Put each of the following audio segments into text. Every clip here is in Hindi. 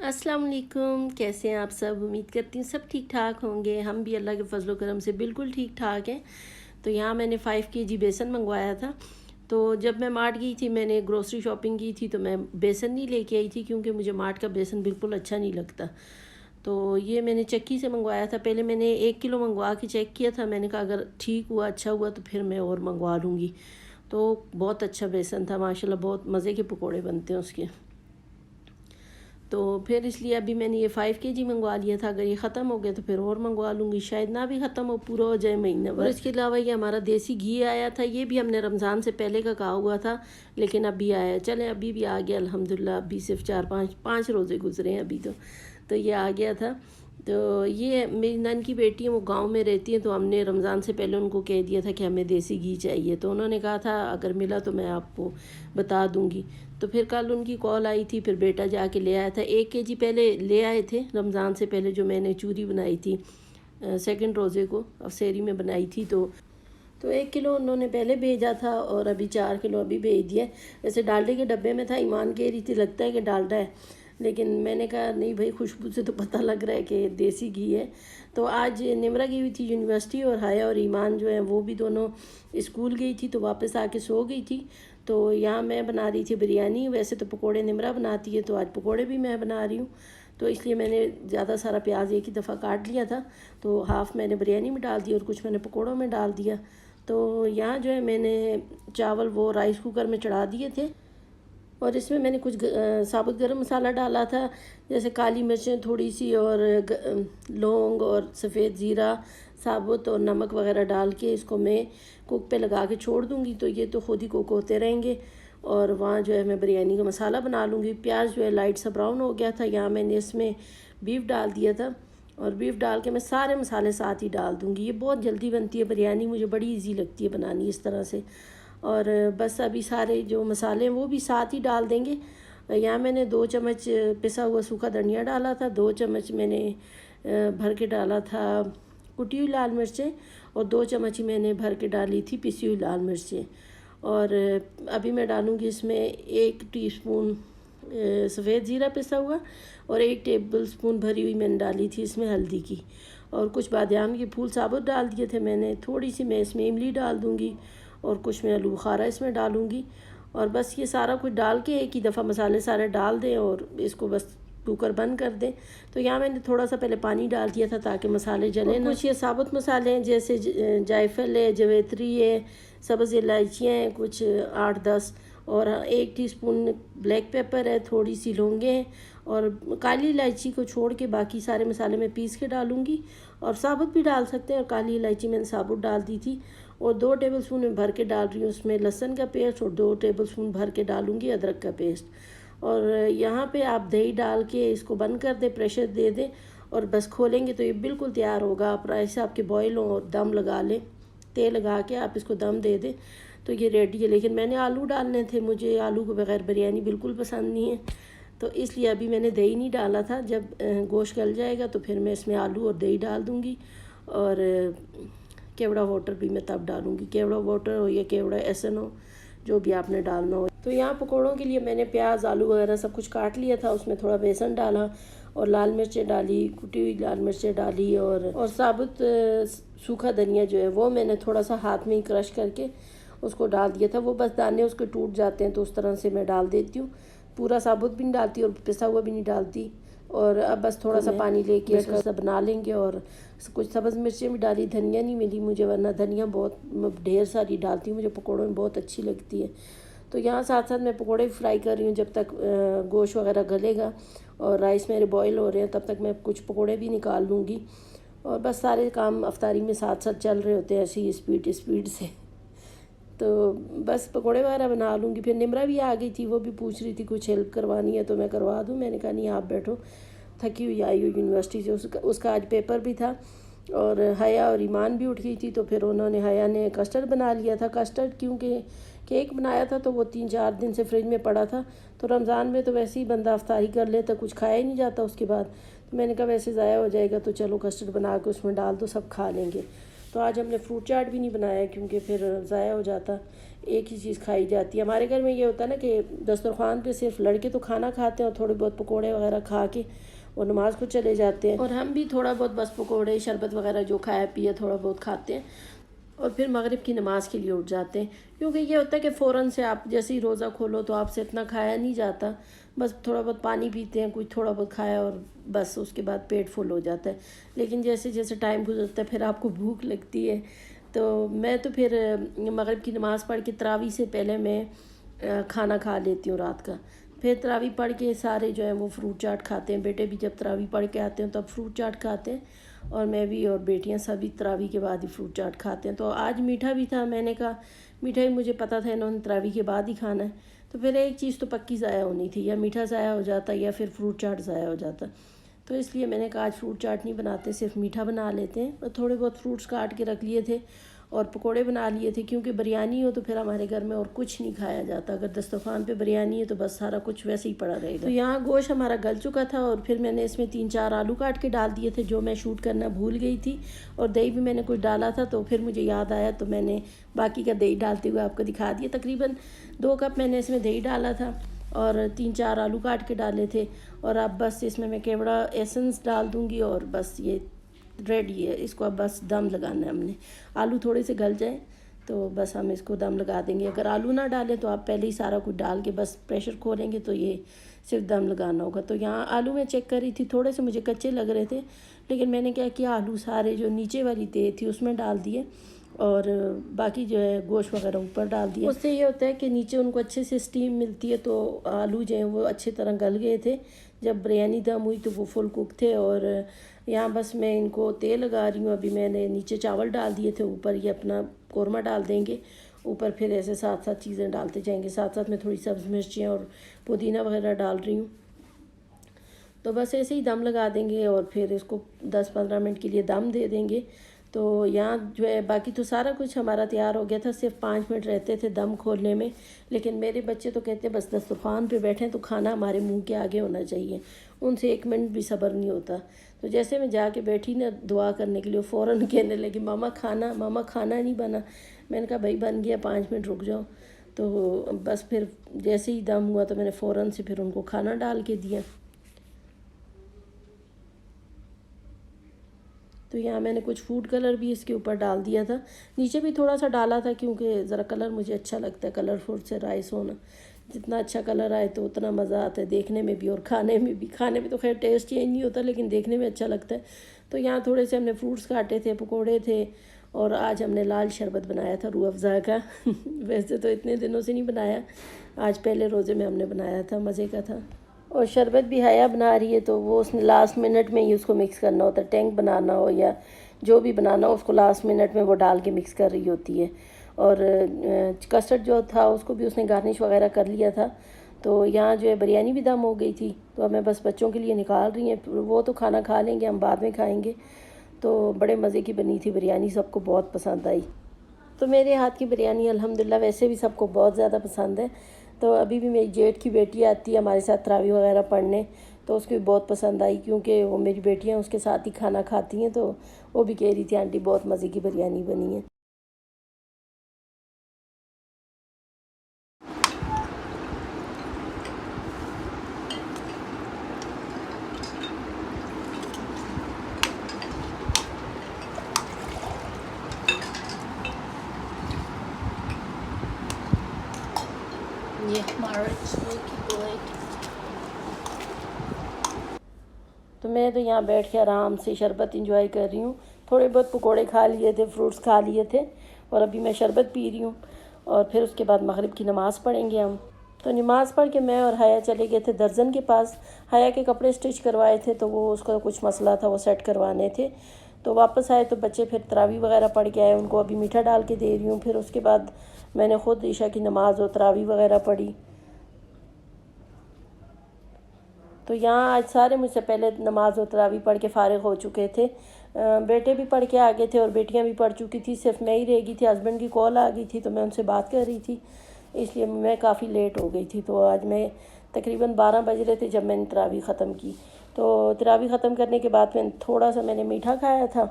अस्सलाम वालेकुम। कैसे हैं आप सब? उम्मीद करती हूँ सब ठीक ठाक होंगे। हम भी अल्लाह के फजल करम से बिल्कुल ठीक ठाक हैं। तो यहाँ मैंने 5 kg बेसन मंगवाया था। तो जब मैं मार्ट गई थी, मैंने ग्रोसरी शॉपिंग की थी, तो मैं बेसन नहीं लेके आई थी क्योंकि मुझे मार्ट का बेसन बिल्कुल अच्छा नहीं लगता। तो ये मैंने चक्की से मंगवाया था। पहले मैंने 1 किलो मंगवा के चेक किया था। मैंने कहा अगर ठीक हुआ, अच्छा हुआ तो फिर मैं और मंगवा लूँगी। तो बहुत अच्छा बेसन था माशाल्लाह, बहुत मज़े के पकोड़े बनते हैं उसके। तो फिर इसलिए अभी मैंने ये 5 kg मंगवा लिया था। अगर ये ख़त्म हो गया तो फिर और मंगवा लूँगी, शायद ना भी ख़त्म हो, पूरा हो जाए महीना भर। और इसके अलावा ये हमारा देसी घी आया था। ये भी हमने रमज़ान से पहले का कहा हुआ था, लेकिन अभी आया। चलें, अभी भी आ गया अल्हम्दुलिल्लाह। अभी सिर्फ 4-5 रोज़े गुजरे हैं अभी तो ये आ गया था। तो ये मेरी नन की बेटी है, वो गांव में रहती है। तो हमने रमज़ान से पहले उनको कह दिया था कि हमें देसी घी चाहिए। तो उन्होंने कहा था अगर मिला तो मैं आपको बता दूंगी। तो फिर कल उनकी कॉल आई थी, फिर बेटा जाके ले आया था। 1 kg पहले ले आए थे रमज़ान से पहले, जो मैंने चूरी बनाई थी सेकंड रोज़े को अफसेरी में बनाई थी। तो 1 किलो उन्होंने पहले भेजा था और अभी 4 किलो अभी भेज दिया। वैसे डालडे के डब्बे में था। ईमान कह रही थी लगता है कि डालडा है, लेकिन मैंने कहा नहीं भाई, खुशबू से तो पता लग रहा है कि देसी घी है। तो आज निमरा गई हुई थी यूनिवर्सिटी, और हाया और ईमान जो है वो भी दोनों स्कूल गई थी, तो वापस आके सो गई थी। तो यहाँ मैं बना रही थी बिरयानी। वैसे तो पकोड़े निमरा बनाती है, तो आज पकोड़े भी मैं बना रही हूँ। तो इसलिए मैंने ज़्यादा सारा प्याज एक ही दफ़ा काट लिया था। तो हाफ़ मैंने बिरयानी में डाल दिया और कुछ मैंने पकोड़ों में डाल दिया। तो यहाँ जो है मैंने चावल वो राइस कुकर में चढ़ा दिए थे, और इसमें मैंने कुछ साबुत गरम मसाला डाला था, जैसे काली मिर्चें थोड़ी सी और लौंग और सफ़ेद ज़ीरा साबुत और नमक वगैरह डाल के इसको मैं कुक पे लगा के छोड़ दूँगी। तो ये तो खुद ही कुक होते रहेंगे, और वहाँ जो है मैं बिरयानी का मसाला बना लूँगी। प्याज जो है लाइट सा ब्राउन हो गया था। यहाँ मैंने इसमें बीफ डाल दिया था, और बीफ डाल के मैं सारे मसाले साथ ही डाल दूँगी। ये बहुत जल्दी बनती है बिरयानी, मुझे बड़ी इजी लगती है बनानी इस तरह से। और बस अभी सारे जो मसाले हैं वो भी साथ ही डाल देंगे। यहाँ मैंने 2 चम्मच पिसा हुआ सूखा धनिया डाला था, 2 चम्मच मैंने भर के डाला था कुटी हुई लाल मिर्चें, और 2 चम्मच ही मैंने भर के डाली थी पिसी हुई लाल मिर्चें। और अभी मैं डालूँगी इसमें 1 टीस्पून सफ़ेद ज़ीरा पिसा हुआ, और 1 टेबल स्पून भरी हुई मैंने डाली थी इसमें हल्दी की, और कुछ बादाम के फूल साबुत डाल दिए थे मैंने। थोड़ी सी मैं इसमें इमली डाल दूँगी, और कुछ मैं आलू बुखारा इसमें डालूँगी। और बस ये सारा कुछ डाल के एक ही दफ़ा मसाले सारे डाल दें और इसको बस कुकर बंद कर दें। तो यहाँ मैंने थोड़ा सा पहले पानी डाल दिया था ताकि मसाले जलें ना। कुछ ये साबुत मसाले हैं, जैसे जायफल है, जवेत्री है, सब्ज़ इलायचियाँ हैं कुछ 8-10, और 1 टीस्पून ब्लैक पेपर है, थोड़ी सी लौंगे हैं, और काली इलायची को छोड़ के बाकी सारे मसाले मैं पीस के डालूँगी। और साबुत भी डाल सकते हैं, और काली इलायची मैंने साबुत डाल दी थी। और 2 टेबलस्पून में भर के डाल रही हूँ उसमें लहसुन का पेस्ट, और 2 टेबलस्पून भर के डालूँगी अदरक का पेस्ट। और यहाँ पे आप दही डाल के इसको बंद कर दें, प्रेशर दे दें, और बस खोलेंगे तो ये बिल्कुल तैयार होगा। आप राइस आपके बॉयल हों और दम लगा लें, तेल लगा के आप इसको दम दे दें तो ये रेडी है। लेकिन मैंने आलू डालने थे, मुझे आलू के बगैर बिरयानी बिल्कुल पसंद नहीं है, तो इसलिए अभी मैंने दही नहीं डाला था। जब गोश्त गल जाएगा तो फिर मैं इसमें आलू और दही डाल दूँगी, और केवड़ा वाटर भी मैं तब डालूँगी। केवड़ा वाटर हो या केवड़ा एसन हो, जो भी आपने डालना हो। तो यहाँ पकौड़ों के लिए मैंने प्याज आलू वगैरह सब कुछ काट लिया था, उसमें थोड़ा बेसन डाला और लाल मिर्चें डाली, कुटी हुई लाल मिर्चें डाली, और साबुत सूखा धनिया जो है वो मैंने थोड़ा सा हाथ में ही क्रश करके उसको डाल दिया था। वो बस दाने उसके टूट जाते हैं तो उस तरह से मैं डाल देती हूँ। पूरा साबुत भी नहीं डालती और पिसा हुआ भी नहीं डालती। और अब बस थोड़ा सा पानी लेके इसका सब बना लेंगे। और कुछ सब्ज़ मिर्चें भी डाली, धनिया नहीं मिली मुझे, वरना धनिया बहुत ढेर सारी डालती हूँ, मुझे पकौड़ों में बहुत अच्छी लगती है। तो यहाँ साथ साथ मैं पकौड़े भी फ्राई कर रही हूँ। जब तक गोश्त वगैरह गलेगा और राइस मेरे बॉयल हो रहे हैं, तब तक मैं कुछ पकौड़े भी निकाल लूँगी। और बस सारे काम अफ्तारी में साथ साथ चल रहे होते हैं ऐसे ही स्पीड से। तो बस पकौड़े वगैरह बना लूँगी। फिर निमरा भी आ गई थी, वो भी पूछ रही थी कुछ हेल्प करवानी है तो मैं करवा दूँ। मैंने कहा नहीं आप बैठो, थकी हुई आई हुई यूनिवर्सिटी से। उसका आज पेपर भी था, और हया और ईमान भी उठ गई थी। तो फिर उन्होंने, हया ने कस्टर्ड बना लिया था। कस्टर्ड क्योंकि केक बनाया था तो वो 3-4 दिन से फ्रिज में पड़ा था। तो रमज़ान में तो वैसे ही बंदा अफ्तारी कर लेता, कुछ खाया ही नहीं जाता उसके बाद। तो मैंने कहा वैसे ज़ाया हो जाएगा, तो चलो कस्टर्ड बना के उसमें डाल दो, सब खा लेंगे। तो आज हमने फ्रूट चाट भी नहीं बनाया क्योंकि फिर ज़ाया हो जाता, एक ही चीज़ खाई जाती है। हमारे घर में ये होता है ना कि दस्तरखान पे सिर्फ लड़के तो खाना खाते हैं और थोड़े बहुत पकोड़े वगैरह खा के और नमाज को चले जाते हैं, और हम भी थोड़ा बहुत बस पकोड़े शरबत वगैरह जो खाया पिया थोड़ा बहुत खाते हैं और फिर मगरिब की नमाज़ के लिए उठ जाते हैं। क्योंकि ये होता है कि फ़ौरन से आप जैसे ही रोज़ा खोलो तो आपसे इतना खाया नहीं जाता, बस थोड़ा बहुत पानी पीते हैं, कुछ थोड़ा बहुत खाया और बस उसके बाद पेट फुल हो जाता है। लेकिन जैसे जैसे टाइम गुजरता है फिर आपको भूख लगती है। तो मैं तो फिर मगरिब की नमाज़ पढ़ के तरावी से पहले मैं खाना खा लेती हूँ रात का। फिर तरावी पढ़ के सारे जो है वो फ्रूट चाट खाते हैं। बेटे भी जब तरावी पढ़ के आते हैं तब फ्रूट चाट खाते हैं, और मैं भी और बेटियां सभी तरावी के बाद ही फ्रूट चाट खाते हैं। तो आज मीठा भी था, मैंने कहा मीठा ही मुझे पता था इन्होंने तरावी के बाद ही खाना है, तो फिर एक चीज़ तो पक्की ज़ाया होनी थी, या मीठा ज़ाया हो जाता या फिर फ्रूट चाट ज़ाया हो जाता। तो इसलिए मैंने कहा आज फ्रूट चाट नहीं बनाते, सिर्फ मीठा बना लेते हैं। और थोड़े बहुत फ्रूट्स काट के रख लिए थे और पकोड़े बना लिए थे, क्योंकि बिरयानी हो तो फिर हमारे घर में और कुछ नहीं खाया जाता। अगर दस्तरखान पे बिरयानी है तो बस सारा कुछ वैसे ही पड़ा रहेगा। तो यहाँ गोश्त हमारा गल चुका था और फिर मैंने इसमें 3-4 आलू काट के डाल दिए थे जो मैं शूट करना भूल गई थी, और दही भी मैंने कुछ डाला था, तो फिर मुझे याद आया तो मैंने बाकी का दही डालते हुए आपको दिखा दिया। तकरीबन 2 कप मैंने इसमें दही डाला था और 3-4 आलू काट के डाले थे। और अब बस इसमें मैं केवड़ा एसेंस डाल दूँगी और बस ये रेडी है। इसको अब बस दम लगाना है हमने। आलू थोड़े से गल जाए तो बस हम इसको दम लगा देंगे। अगर आलू ना डालें तो आप पहले ही सारा कुछ डाल के बस प्रेशर खोलेंगे तो ये सिर्फ दम लगाना होगा। तो यहाँ आलू मैं चेक कर रही थी, थोड़े से मुझे कच्चे लग रहे थे, लेकिन मैंने क्या किया, आलू सारे जो नीचे वाली तह थी उसमें डाल दिए और बाकी जो है गोश्त वगैरह ऊपर डाल दिया। उससे ये होता है कि नीचे उनको अच्छे से स्टीम मिलती है, तो आलू जो हैं वो अच्छे तरह गल गए थे। जब बिरयानी दम हुई तो वो फुल कुक थे। और यहाँ बस मैं इनको तेल लगा रही हूँ। अभी मैंने नीचे चावल डाल दिए थे, ऊपर ये अपना कौरमा डाल देंगे, ऊपर फिर ऐसे साथ साथ चीज़ें डालते जाएंगे। साथ साथ मैं थोड़ी सब्ज़ मिर्चियाँ और पुदीना वगैरह डाल रही हूँ। तो बस ऐसे ही दम लगा देंगे और फिर इसको 10-15 मिनट के लिए दम दे देंगे। तो यहाँ जो है बाकी तो सारा कुछ हमारा तैयार हो गया था, सिर्फ 5 मिनट रहते थे दम खोलने में। लेकिन मेरे बच्चे तो कहते बस दस्तरखान पे बैठें तो खाना हमारे मुंह के आगे होना चाहिए, उनसे 1 मिनट भी सब्र नहीं होता। तो जैसे मैं जाके बैठी ना दुआ करने के लिए, फ़ौरन कहने लगी मामा खाना नहीं बना। मैंने कहा भाई बन गया, 5 मिनट रुक जाओ। तो बस फिर जैसे ही दम हुआ तो मैंने फ़ौरन से फिर उनको खाना डाल के दिया। तो यहाँ मैंने कुछ फूड कलर भी इसके ऊपर डाल दिया था, नीचे भी थोड़ा सा डाला था क्योंकि ज़रा कलर मुझे अच्छा लगता है, कलरफुल से राइस होना। जितना अच्छा कलर आए तो उतना मज़ा आता है देखने में भी और खाने में भी। खाने में तो खैर टेस्ट चेंज नहीं होता, लेकिन देखने में अच्छा लगता है। तो यहाँ थोड़े से हमने फ्रूट्स काटे थे, पकोड़े थे, और आज हमने लाल शरबत बनाया था रूह अफ़ज़ा का वैसे तो इतने दिनों से नहीं बनाया, आज पहले रोज़े में हमने बनाया था, मज़े का था। और शरबत भी हया बना रही है, तो वो उसने लास्ट मिनट में ही उसको मिक्स करना होता है। टैंक बनाना हो या जो भी बनाना हो उसको लास्ट मिनट में वो डाल के मिक्स कर रही होती है। और कस्टर्ड जो था उसको भी उसने गार्निश वगैरह कर लिया था। तो यहाँ जो है बिरयानी भी दम हो गई थी, तो अब मैं बस बच्चों के लिए निकाल रही हैं, वो तो खाना खा लेंगे, हम बाद में खाएँगे। तो बड़े मज़े की बनी थी बिरयानी, सबको बहुत पसंद आई। तो मेरे हाथ की बिरयानी अल्हम्दुलिल्लाह वैसे भी सबको बहुत ज़्यादा पसंद है। तो अभी भी मेरी जेठ की बेटी आती है हमारे साथ तरावी वगैरह पढ़ने, तो उसको भी बहुत पसंद आई, क्योंकि वो मेरी बेटियां उसके साथ ही खाना खाती हैं। तो वो भी कह रही थी आंटी बहुत मज़े की बिरयानी बनी है। ये हमारा तो मैं तो यहाँ बैठ के आराम से शरबत इंजॉय कर रही हूँ। थोड़े बहुत पकोड़े खा लिए थे, फ्रूट्स खा लिए थे, और अभी मैं शरबत पी रही हूँ। और फिर उसके बाद मगरिब की नमाज़ पढ़ेंगे हम। तो नमाज़ पढ़ के मैं और हया चले गए थे दर्जन के पास। हया के कपड़े स्टिच करवाए थे, तो वो उसका कुछ मसला था, वो सेट करवाने थे। तो वापस आए तो बच्चे फिर तरावी वगैरह पढ़ के आए, उनको अभी मीठा डाल के दे रही हूँ। फिर उसके बाद मैंने ख़ुद ईशा की नमाज़ और तरावी वगैरह पढ़ी। तो यहाँ आज सारे मुझसे पहले नमाज और तरावी पढ़ के फ़ारिग हो चुके थे। बेटे भी पढ़ के आ गए थे और बेटियाँ भी पढ़ चुकी थी, सिर्फ मैं ही रह गई थी। हस्बैंड की कॉल आ गई थी तो मैं उनसे बात कर रही थी, इसलिए मैं काफ़ी लेट हो गई थी। तो आज मैं तकरीबन 12 बज रहे थे जब मैंने तरावी ख़त्म की। तो तरावी ख़त्म करने के बाद मैंने थोड़ा सा मीठा खाया था,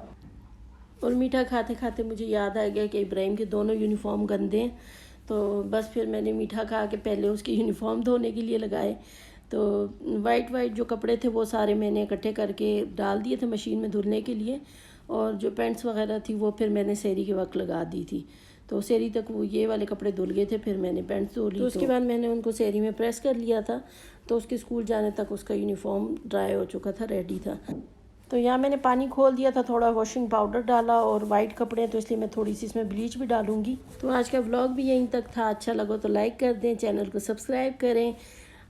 और मीठा खाते खाते मुझे याद आ गया कि इब्राहिम के दोनों यूनिफॉर्म गंदे हैं। तो बस फिर मैंने मीठा खा के पहले उसकी यूनिफॉर्म धोने के लिए लगाए। तो वाइट वाइट जो कपड़े थे वो सारे मैंने इकट्ठे करके डाल दिए थे मशीन में धुलने के लिए, और जो पैंट्स वगैरह थी वो फिर मैंने सहरी के वक्त लगा दी थी। तो सहरी तक वो ये वाले कपड़े धुल गए थे, फिर मैंने पैंट्स धो ली। तो उसके बाद मैंने उनको सहरी में प्रेस कर लिया था, तो उसके स्कूल जाने तक उसका यूनिफॉर्म ड्राई हो चुका था, रेडी था। तो यहाँ मैंने पानी खोल दिया था, थोड़ा वॉशिंग पाउडर डाला, और वाइट कपड़े हैं तो इसलिए मैं थोड़ी सी इसमें ब्लीच भी डालूँगी। तो आज का व्लॉग भी यहीं तक था। अच्छा लगा तो लाइक कर दें, चैनल को सब्सक्राइब करें,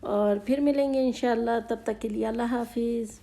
और फिर मिलेंगे इंशाल्लाह। तब तक के लिए अल्लाह हाफिज़।